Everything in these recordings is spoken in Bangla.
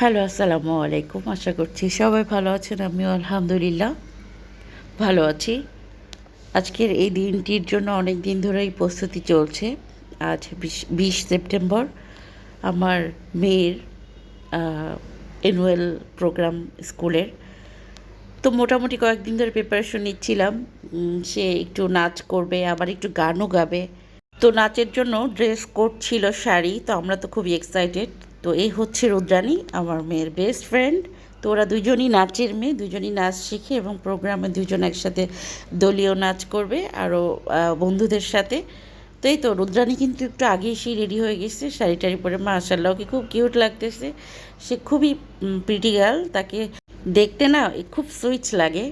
হ্যালো, আসসালামু আলাইকুম। আশা করছি সবাই ভালো আছেন। আমিও আলহামদুলিল্লাহ ভালো আছি। আজকের এই দিনটির জন্য অনেক দিন ধরেই প্রস্তুতি চলছে। আজ ২০ সেপ্টেম্বর আমার মেয়ের অ্যানুয়াল প্রোগ্রাম স্কুলের। তো মোটামুটি কয়েকদিন ধরে প্রিপারেশন নিচ্ছিলাম। সে একটু নাচ করবে, আবার একটু গানও গাবে। তো নাচের জন্য ড্রেস কোড ছিল শাড়ি। তো আমরা তো খুবই এক্সাইটেড। তো এই হচ্ছে রুদ্রাণী, আমার মেয়ের বেস্ট ফ্রেন্ড। তো ওরা দুজনই নাচের মেয়ে, দুজনই নাচ শিখে এবং প্রোগ্রামে দুজন একসাথে দলীয় নাচ করবে আরও বন্ধুদের সাথে। তো এই তো রুদ্রাণী কিন্তু একটু আগে এসেই রেডি হয়ে গেছে, শাড়ি টাড়ি পরে। মাশাআল্লাহ, ওকে খুব কিউট লাগতেছে। সে খুবই প্রিটি গার্ল, তাকে দেখতে না খুব সুইট লাগে।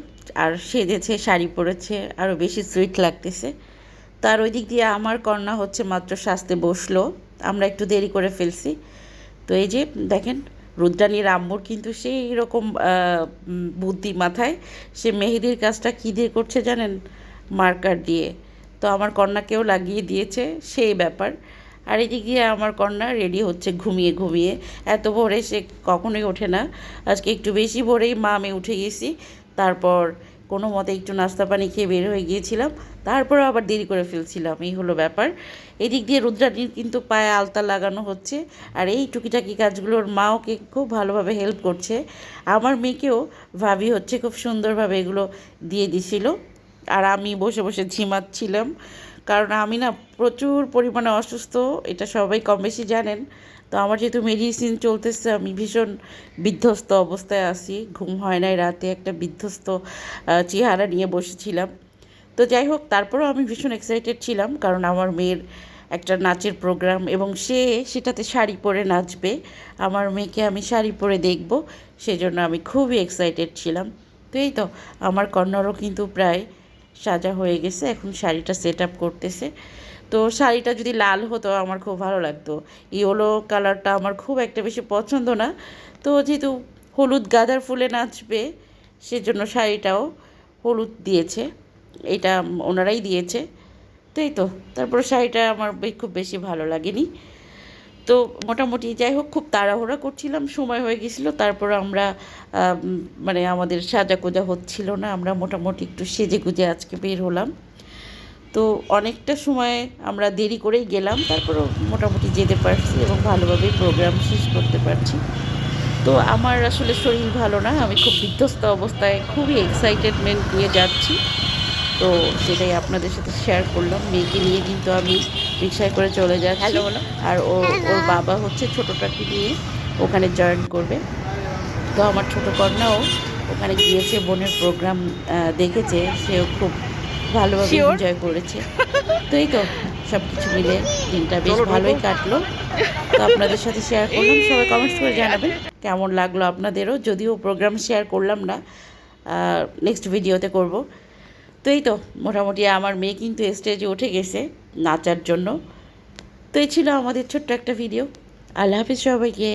আর সেজেছে, শাড়ি পরেছে, আরও বেশি সুইট লাগতেছে। তার ওই দিক দিয়ে আমার কন্যা হচ্ছে মাত্র সাজতে বসলো, আমরা একটু দেরি করে ফেলছি। তো এই যে দেখেন, রুদ্রাণীর আম্মুর কিন্তু সেই রকম বুদ্ধি মাথায়। সে মেহেদির কাজটা কী দিয়ে করছে জানেন? মার্কার দিয়ে। তো আমার কন্যাকেও লাগিয়ে দিয়েছে, সেই ব্যাপার। আর এদিক দিয়ে আমার কন্যা রেডি হচ্ছে ঘুমিয়ে ঘুমিয়ে। এত ভোরে সে কখনোই ওঠে না। আজকে একটু বেশি ভোরেই মা আমি উঠে গেছি। তারপর কোনো মতে একটু নাস্তা পানি খেয়ে বের হয়ে গিয়েছিলাম। তারপরে আবার দেরি করে ফেলছিলাম, এই হলো ব্যাপার। এদিক দিয়ে রুদ্রাণীর কিন্তু পায়ে আলতা লাগানো হচ্ছে। আর এই টুকিটাকি কাজগুলোর মা ওকে খুব ভালোভাবে হেল্প করছে। আমার মেয়েকেও ভাবি হচ্ছে খুব সুন্দরভাবে এগুলো দিয়ে দিছিল। আর আমি বসে বসে ঝিমাচ্ছিলাম, কারণ আমি না প্রচুর পরিমাণে অসুস্থ, এটা সবাই কম বেশি জানেন। তো আমার যেহেতু মেডিসিন চলতেছে, আমি ভীষণ বিধ্বস্ত অবস্থায় আছি। ঘুম হয় নাই রাতে, একটা বিধ্বস্ত চেহারা নিয়ে বসেছিলাম। তো যাই হোক, তারপরেও আমি ভীষণ এক্সাইটেড ছিলাম, কারণ আমার মেয়ের একটা নাচের প্রোগ্রাম এবং সেটাতে শাড়ি পরে নাচবে। আমার মেয়েকে আমি শাড়ি পরে দেখব, সেজন্য আমি খুবই এক্সাইটেড ছিলাম। তো এই তো আমার কন্যারও কিন্তু প্রায় সাজা হয়ে গেছে, এখন শাড়িটা সেট আপ করতেছে। তো শাড়িটা যদি লাল হতো আমার খুব ভালো লাগতো। ইয়েলো কালারটা আমার খুব একটা বেশি পছন্দ না। তো যেহেতু হলুদ গাঁদার ফুলে নাচবে, সেজন্য শাড়িটাও হলুদ দিয়েছে। এটা ওনারাই দিয়েছে। তো এই তো, তারপরে শাড়িটা আমার খুব বেশি ভালো লাগেনি। তো মোটামুটি যাই হোক, খুব তাড়াহুড়া করছিলাম, সময় হয়ে গেছিলো। তারপর আমরা মানে আমাদের সাজাগোজা হচ্ছিল না, আমরা মোটামুটি একটু সেজে গুজে আজকে বের হলাম। তো অনেকটা সময় আমরা দেরি করেই গেলাম, তারপরও মোটামুটি যেতে পারছি এবং ভালোভাবেই প্রোগ্রাম শেষ করতে পারছি। তো আমার আসলে শরীর ভালো না, আমি খুব বিধ্বস্ত অবস্থায় খুবই এক্সাইটেডমেন্ট নিয়ে যাচ্ছি। তো সেটাই আপনাদের সাথে শেয়ার করলাম। মেয়েকে নিয়ে কিন্তু আমি রিক্সায় করে চলে যাচ্ছি। আর ওর বাবা হচ্ছে ছোটোটাকে নিয়ে ওখানে জয়েন করবে। তো আমার ছোটো কন্যাও ওখানে গিয়েছে, বোনের প্রোগ্রাম দেখেছে, সেও খুব ভালোভাবে এনজয় করেছে। তো এই তো সব কিছু মিলে দিনটা বেশ ভালোই কাটলো। তো আপনাদের সাথে শেয়ার করলাম। সবাই কমেন্টস করে জানাবেন কেমন লাগলো আপনাদেরও। যদিও প্রোগ্রাম শেয়ার করলাম না, নেক্সট ভিডিওতে করব। তো এই তো মোটামুটি আমার মেয়ে কিন্তু স্টেজে উঠে গেছে নাচার জন্য। তো এই ছিল আমাদের ছোট্ট একটা ভিডিও। আল্লাহ হাফিজ সবাইকে।